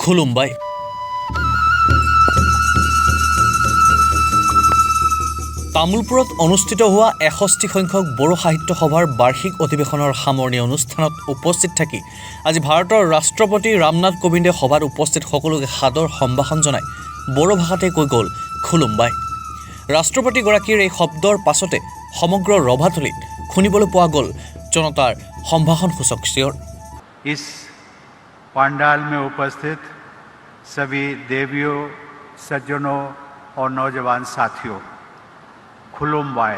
খুলুম্বাই। তামুলপুৰত অনুষ্ঠিত হোৱা ৬১ সংখ্যক বড়ো সাহিত্য সভাৰ বাৰ্ষিক অধিৱেশনৰ সামৰণি অনুষ্ঠানত উপস্থিত থাকি আজি ভাৰতৰ ৰাষ্ট্ৰপতি ৰামনাথ কোবিন্দে সভাত উপস্থিত সকলোকে সাদৰ সম্ভাষণ জনাই বড়ো ভাষাতে কৈ গ'ল খুলুম্বাই। ৰাষ্ট্ৰপতিগৰাকীৰ এই শব্দৰ পাছতে সমগ্ৰ ৰভাতলিত শুনিবলৈ পোৱা গ'ল জনতাৰ সম্ভাষণসূচক চিঞৰ। इस पंडाल में उपस्थित सभी देवियों, सज्जनों और नौजवान साथियों, खुलुम्बाय।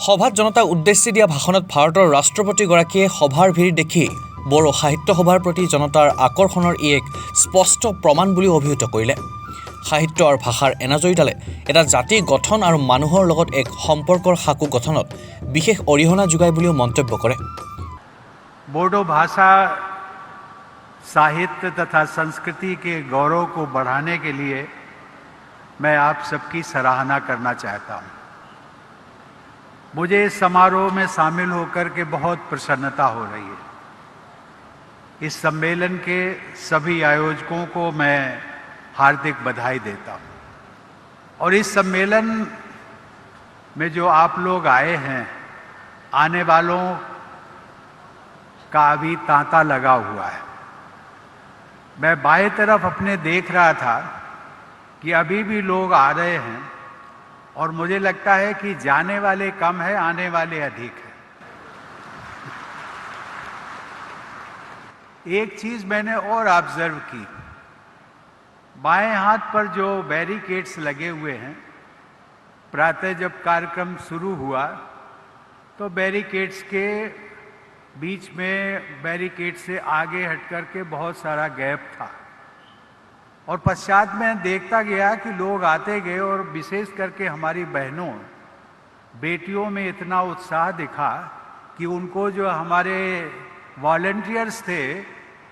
সভাত জনতাক উদ্দেশ্যি দিয়া ভাষণত ভাৰতৰ ৰাষ্ট্ৰপতিগৰাকীয়ে সভাৰ ভিৰ দেখি বড়ো সাহিত্য সভাৰ প্ৰতি জনতাৰ আকৰ্ষণৰ ই এক স্পষ্ট প্ৰমাণ বুলি অভিহিত কৰিলে। সাহিত্য আৰু ভাষাৰ এনাজৰীডালে এটা জাতি গঠন আৰু মানুহৰ লগত এক সম্পৰ্কৰ সাঁকো গঠনত বিশেষ অৰিহণা যোগায় বুলিও মন্তব্য কৰে। बोडो भाषा साहित्य तथा संस्कृति के गौरव को बढ़ाने के लिए मैं आप सबकी सराहना करना चाहता हूँ। मुझे इस समारोह में शामिल होकर के बहुत प्रसन्नता हो रही है। इस सम्मेलन के सभी आयोजकों को मैं हार्दिक बधाई देता हूँ और इस सम्मेलन में जो आप लोग आए हैं, आने वालों का अभी तांता लगा हुआ है। मैं बाएं तरफ अपने देख रहा था कि अभी भी लोग आ रहे हैं और मुझे लगता है कि जाने वाले कम है, आने वाले अधिक है। एक चीज मैंने और ऑब्जर्व की, बाएं हाथ पर जो बैरिकेड्स लगे हुए हैं, प्रातः जब कार्यक्रम शुरू हुआ तो बैरिकेड्स के बीच में बैरिकेड से आगे हट करके बहुत सारा गैप था और पश्चात में देखता गया कि लोग आते गए और विशेष करके हमारी बहनों बेटियों में इतना उत्साह दिखा कि उनको जो हमारे वॉलंटियर्स थे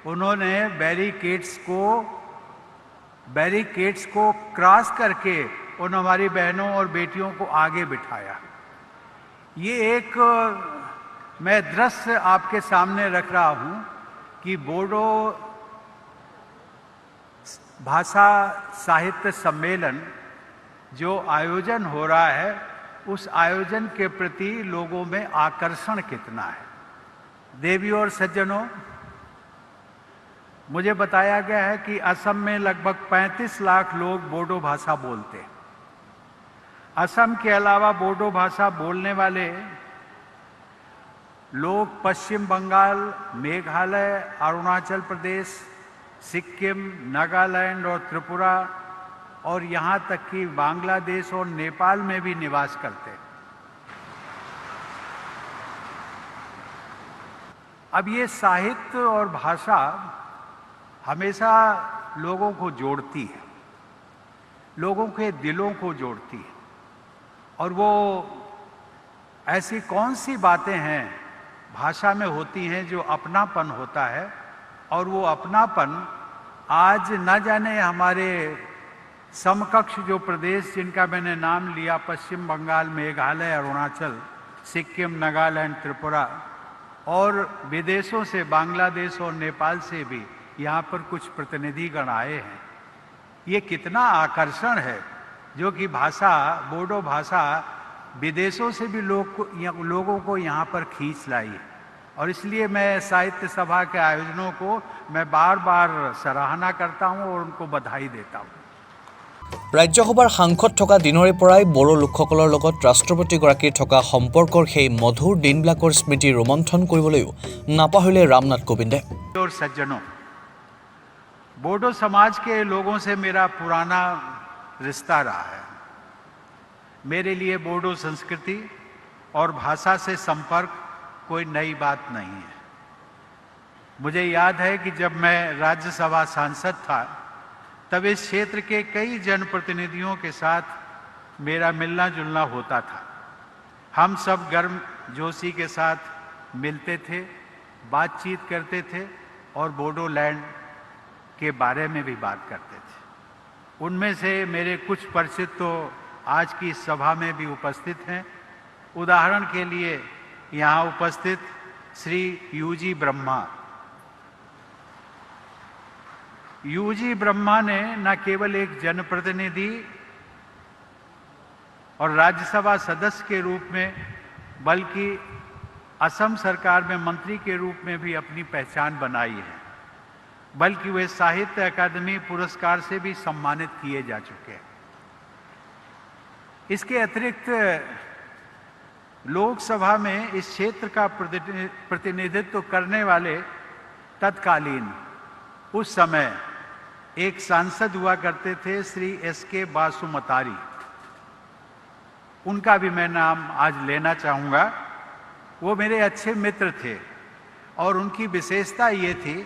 उन्होंने बैरिकेड्स को क्रॉस करके उन हमारी बहनों और बेटियों को आगे बिठाया। ये एक मैं दृश्य आपके सामने रख रहा हूँ कि बोडो भाषा साहित्य सम्मेलन जो आयोजन हो रहा है, उस आयोजन के प्रति लोगों में आकर्षण कितना है। देवियों और सज्जनों, मुझे बताया गया है कि असम में लगभग 35 लाख लोग बोडो भाषा बोलते हैं। असम के अलावा बोडो भाषा बोलने वाले लोग पश्चिम बंगाल, मेघालय, अरुणाचल प्रदेश, सिक्किम, नागालैंड और त्रिपुरा और यहाँ तक कि बांग्लादेश और नेपाल में भी निवास करते हैं। अब ये साहित्य और भाषा हमेशा लोगों को जोड़ती है, लोगों के दिलों को जोड़ती है और वो ऐसी कौन सी बातें हैं भाषा में होती हैं जो अपनापन होता है और वो अपनापन आज न जाने हमारे समकक्ष जो प्रदेश जिनका मैंने नाम लिया, पश्चिम बंगाल, मेघालय, अरुणाचल, सिक्किम, नागालैंड, त्रिपुरा और विदेशों से बांग्लादेश और नेपाल से भी यहाँ पर कुछ प्रतिनिधिगण आए हैं। ये कितना आकर्षण है जो कि भाषा, बोडो भाषा विदेशों से भी लोगों को यहाँ पर खींच लाई है और इसलिए मैं साहित्य सभा के आयोजनों को मैं बार बार सराहना करता हूँ और उनको बधाई देता हूँ। ৰাজ্যসভাৰ সাংসদ থকা দিনৰে পৰাই বড়ো লোকসকলৰ লগত ৰাষ্ট্ৰপতিগৰাকীৰ থকা সম্পৰ্কৰ সেই মধুৰ দিনবিলাকৰ স্মৃতি ৰোমন্থন কৰিবলৈও নাপাহৰিলে ৰামনাথ কোবিন্দে। और सज्जनों, बोडो समाज के लोगों से मेरा पुराना रिश्ता रहा है। मेरे लिए बोडो संस्कृति और भाषा से संपर्क कोई नई बात नहीं है। मुझे याद है कि जब मैं राज्यसभा सांसद था तब इस क्षेत्र के कई जनप्रतिनिधियों के साथ मेरा मिलना जुलना होता था। हम सब गर्म जोशी के साथ मिलते थे, बातचीत करते थे और बोडोलैंड के बारे में भी बात करते थे। उनमें से मेरे कुछ परिचित तो आज की सभा में भी उपस्थित हैं। उदाहरण के लिए यहाँ उपस्थित श्री यूजी ब्रह्मा। यूजी ब्रह्मा ने न केवल एक जनप्रतिनिधि और राज्यसभा सदस्य के रूप में बल्कि असम सरकार में मंत्री के रूप में भी अपनी पहचान बनाई है, बल्कि वे साहित्य अकादमी पुरस्कार से भी सम्मानित किए जा चुके हैं। इसके अतिरिक्त लोकसभा में इस क्षेत्र का प्रतिनिधित्व करने वाले तत्कालीन उस समय एक सांसद हुआ करते थे श्री एस.के. बासुमतारी। उनका भी मैं नाम आज लेना चाहूँगा। वो मेरे अच्छे मित्र थे और उनकी विशेषता ये थी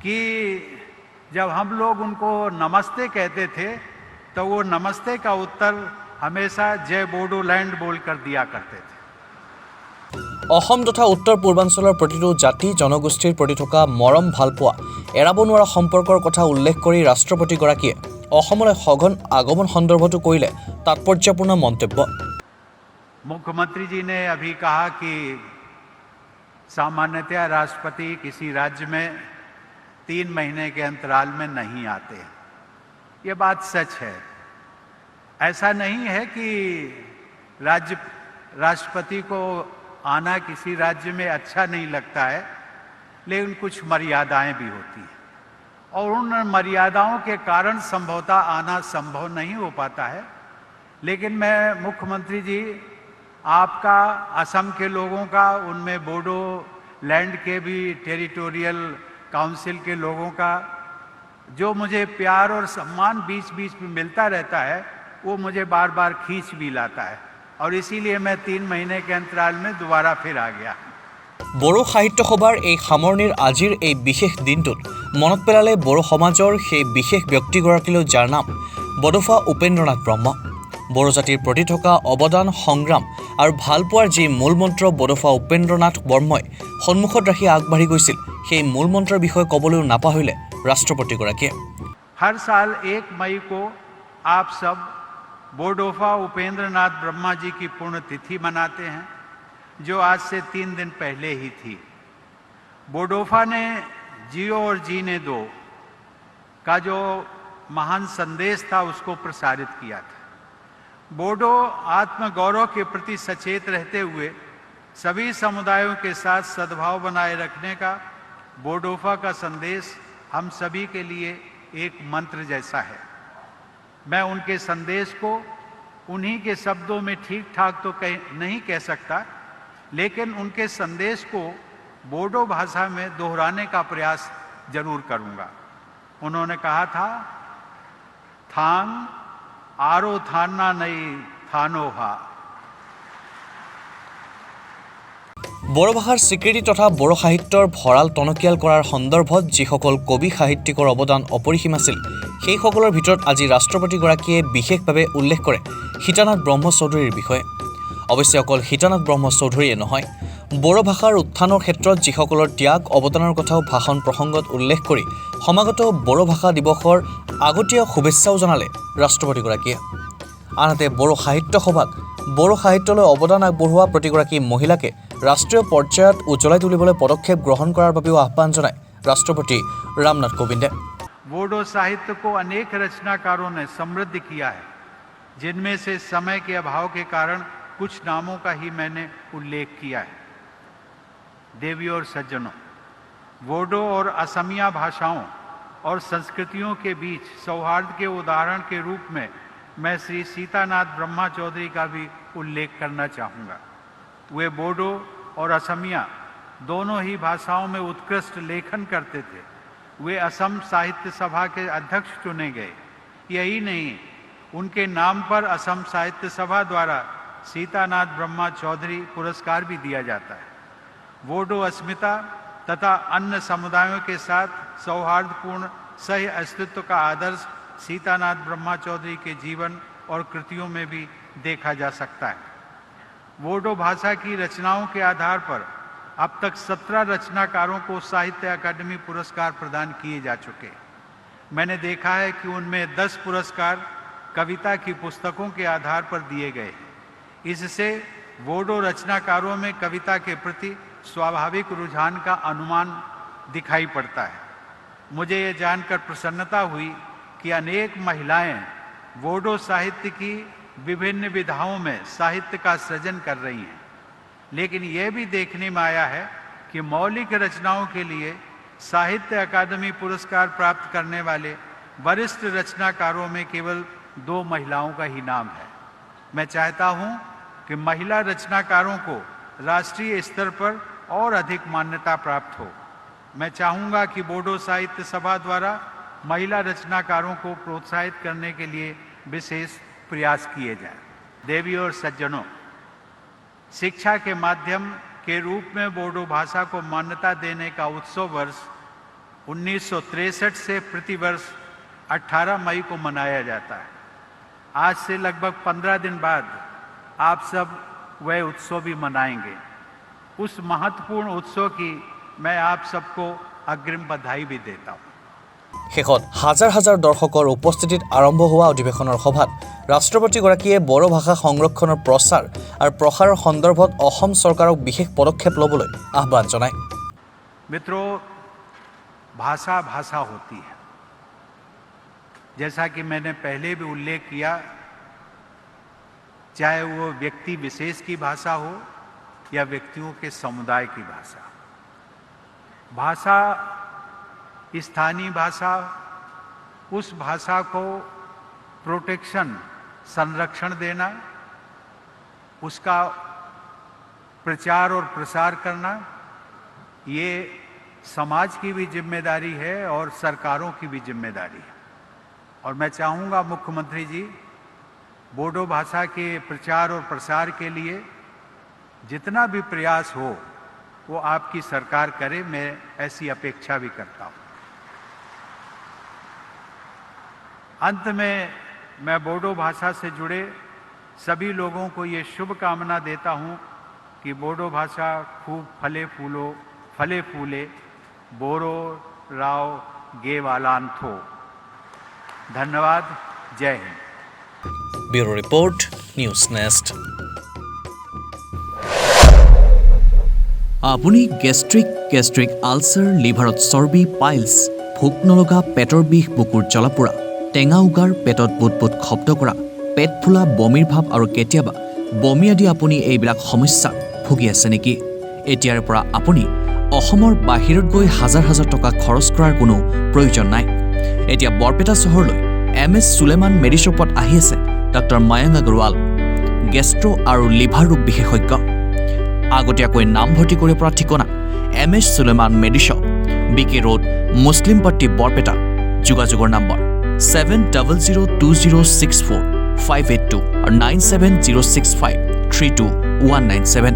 कि जब हम लोग उनको नमस्ते कहते थे तो वो नमस्ते का उत्तर हमेशा जय बोडोलैंड बोलकर दिया करते थे। অসম তথা উত্তৰ পূৰ্বাঞ্চলৰ প্ৰতিটো জাতি জনগোষ্ঠীৰ প্ৰতি থকা মৰম ভালপোৱা এৰাব নোৱাৰা সম্পৰ্কৰ কথা উল্লেখ কৰি ৰাষ্ট্ৰপতিগৰাকীয়ে অসমলৈ সঘন আগমন সন্দৰ্ভতো কৰিলে তাৎপৰ্যপূৰ্ণ মন্তব্য। मुख्यमंत्री जी ने अभी कहा कि सामान्यतया राष्ट्रपति किसी राज्य में 3 महीने के अंतराल में नहीं आते। ये बात सच है। ऐसा नहीं है कि राष्ट्रपति को आना किसी राज्य में अच्छा नहीं लगता है, लेकिन कुछ मर्यादाएं भी होती हैं और उन मर्यादाओं के कारण संभवतः आना संभव नहीं हो पाता है। लेकिन मैं मुख्यमंत्री जी आपका, असम के लोगों का, उनमें बोडो लैंड के भी टेरिटोरियल काउंसिल के लोगों का जो मुझे प्यार और सम्मान बीच बीच में मिलता रहता है, वो मुझे बार बार खींच भी लाता है और इसीलिए मैं 3 महीने के अंतराल में दोबारा फिर आ गया। বড়ো সাহিত্য সভাৰ এই সামৰণিৰ আজিৰ এই বিশেষ দিনটোত মনত পেলালে বড়ো সমাজৰ সেই বিশেষ ব্যক্তিগৰাকীলৈ যাৰ নাম বডোফা উপেন্দ্ৰনাথ ব্ৰহ্ম। বড়ো জাতিৰ প্ৰতি থকা অৱদান, সংগ্ৰাম আৰু ভালপোৱাৰ যি মূলমন্ত্ৰ বডোফা উপেন্দ্ৰনাথ ব্ৰহ্মই সন্মুখত ৰাখি আগবাঢ়ি গৈছিল, সেই মূলমন্ত্ৰৰ বিষয়ে ক'বলৈও নাপাহৰিলে ৰাষ্ট্ৰপতিগৰাকীয়ে। हर साल 1 मई को आप सब बोडोफा उपेंद्रनाथ ब्रह्मा जी की पुण्यतिथि मनाते हैं, जो आज से 3 दिन पहले ही थी। बोडोफा ने जियो और जीने दो का जो महान संदेश था उसको प्रसारित किया था। बोडो आत्मगौरव के प्रति सचेत रहते हुए सभी समुदायों के साथ सद्भाव बनाए रखने का बोडोफा का संदेश हम सभी के लिए एक मंत्र जैसा है। मैं उनके संदेश को उन्हीं के शब्दों में ठीक ठाक तो नहीं कह सकता, लेकिन उनके संदेश को बोडो भाषा में दोहराने का प्रयास जरूर करूंगा। उन्होंने कहा था, थांग आरो थाना नहीं थानोहा। বড়ো ভাষাৰ স্বীকৃতি তথা বড়ো সাহিত্যৰ ভঁৰাল টনকিয়াল কৰাৰ সন্দৰ্ভত যিসকল কবি সাহিত্যিকৰ অৱদান অপৰিসীম আছিল, সেইসকলৰ ভিতৰত আজি ৰাষ্ট্ৰপতিগৰাকীয়ে বিশেষভাৱে উল্লেখ কৰে সীতানাথ ব্ৰহ্ম চৌধুৰীৰ বিষয়ে। অৱশ্যে অকল সীতানাথ ব্ৰহ্ম চৌধুৰীয়ে নহয়, বড়ো ভাষাৰ উত্থানৰ ক্ষেত্ৰত যিসকলৰ ত্যাগ অৱদানৰ কথাও ভাষণ প্ৰসংগত উল্লেখ কৰি সমাগত বড়ো ভাষা দিৱসৰ আগতীয়া শুভেচ্ছাও জনালে ৰাষ্ট্ৰপতিগৰাকীয়ে। আনহাতে বড়ো সাহিত্য সভাক বড়ো সাহিত্যলৈ অৱদান আগবঢ়োৱা প্ৰতিগৰাকী মহিলাকে ৰাষ্ট্ৰীয় পৰ্যায়ত উজ্বলাই তুলিবলৈ পদক্ষেপ গ্ৰহণ কৰাৰ বাবেও আহ্বান জনায় ৰাষ্ট্ৰপতি ৰামনাথ কোবিন্দে। बोडो साहित्य को अनेक रचनाकारों ने समृद्ध किया है, जिनमें से समय के अभाव के कारण कुछ नामों का ही मैंने उल्लेख किया है। देवियों और सज्जनों, बोडो और असमिया भाषाओं और संस्कृतियों के बीच सौहार्द के उदाहरण के रूप में मैं श्री सीतानाथ ब्रह्मा चौधरी का भी उल्लेख करना चाहूँगा। वे बोडो और असमिया दोनों ही भाषाओं में उत्कृष्ट लेखन करते थे। वे असम साहित्य सभा के अध्यक्ष चुने गए। यही नहीं, उनके नाम पर असम साहित्य सभा द्वारा सीतानाथ ब्रह्मा चौधरी पुरस्कार भी दिया जाता है। बोडो अस्मिता तथा अन्य समुदायों के साथ सौहार्दपूर्ण सह अस्तित्व का आदर्श सीतानाथ ब्रह्मा चौधरी के जीवन और कृतियों में भी देखा जा सकता है। बोडो भाषा की रचनाओं के आधार पर अब तक 17 रचनाकारों को साहित्य अकादमी पुरस्कार प्रदान किए जा चुके। मैंने देखा है कि उनमें 10 पुरस्कार कविता की पुस्तकों के आधार पर दिए गए हैं। इससे बोडो रचनाकारों में कविता के प्रति स्वाभाविक रुझान का अनुमान दिखाई पड़ता है। मुझे ये जानकर प्रसन्नता हुई कि अनेक महिलाएं बोडो साहित्य की विभिन्न विधाओं में साहित्य का सृजन कर रही हैं। लेकिन यह भी देखने में आया है कि मौलिक रचनाओं के लिए साहित्य अकादमी पुरस्कार प्राप्त करने वाले वरिष्ठ रचनाकारों में केवल 2 महिलाओं का ही नाम है। मैं चाहता हूं कि महिला रचनाकारों को राष्ट्रीय स्तर पर और अधिक मान्यता प्राप्त हो। मैं चाहूंगा कि बोडो साहित्य सभा द्वारा महिला रचनाकारों को प्रोत्साहित करने के लिए विशेष प्रयास किए जाएं। देवियों और सज्जनों, शिक्षा के माध्यम के रूप में बोडो भाषा को मान्यता देने का उत्सव वर्ष 1963 से प्रतिवर्ष 18 मई को मनाया जाता है। आज से लगभग 15 दिन बाद आप सब वह उत्सव भी मनाएंगे। उस महत्वपूर्ण उत्सव की मैं आप सबको अग्रिम बधाई भी देता हूँ। শেষত হাজাৰ হাজাৰ দৰ্শকৰ উপস্থিতিত আৰম্ভ হোৱা অধিৱেশনৰ সভাত ৰাষ্ট্ৰপতিগৰাকীয়ে বড়ো ভাষা সংৰক্ষণৰ প্ৰচাৰ আৰু প্ৰসাৰৰ সন্দৰ্ভত অসম চৰকাৰক বিশেষ পদক্ষেপ ল'বলৈ আহ্বান জনায়। मित्रों, भाषा भाषा होती है। जैसा कि मैंने पहले भी उल्लेख किया, चाहे वो व्यक्ति विशेष की भाषा हो या व्यक्तियों के समुदाय की भाषा। भाषा स्थानीय भाषा, उस भाषा को प्रोटेक्शन, संरक्षण देना, उसका प्रचार और प्रसार करना, ये समाज की भी जिम्मेदारी है और सरकारों की भी जिम्मेदारी है। और मैं चाहूँगा मुख्यमंत्री जी, बोडो भाषा के प्रचार और प्रसार के लिए जितना भी प्रयास हो वो आपकी सरकार करे, मैं ऐसी अपेक्षा भी करता हूँ। अंत में मैं बोडो भाषा से जुड़े सभी लोगों को ये शुभकामना देता हूँ कि बोडो भाषा खूब फले फूले बोरो राव गेवालान थो। धन्यवाद। जय Hind. Bureau report, news nest. আপুনি গেষ্ট্ৰিক আলচাৰ, লিভাৰত চৰ্বি, পাইলছ, ভোক নলগা, পেটৰ বিষ, বুকুৰ জ্বলা-পোৰা, টেঙা উগাৰ, পেটত বুট শব্দ কৰা, পেট ফুলা, বমিৰ ভাৱ আৰু কেতিয়াবা বমি আদি আপুনি এইবিলাক সমস্যা ভুগি আছে নেকি? এতিয়াৰ পৰা আপুনি অসমৰ বাহিৰত গৈ হাজাৰ হাজাৰ টকা খৰচ কৰাৰ কোনো প্ৰয়োজন নাই। এতিয়া বৰপেটা চহৰলৈ MS সুলেমান মেডিশ্বপত আহি আছে ডক্টৰ মায়াং আগৰৱাল, গেষ্ট্ৰ' আৰু লিভাৰ ৰোগ বিশেষজ্ঞ। আগতীয়াকৈ নামভৰ্তি কৰিব পৰা ঠিকনা MS Suleman Medishop, BK road, Muslimpatti, Barpeta. যোগাযোগৰ নম্বৰ 7002064582 আৰু 9706532197।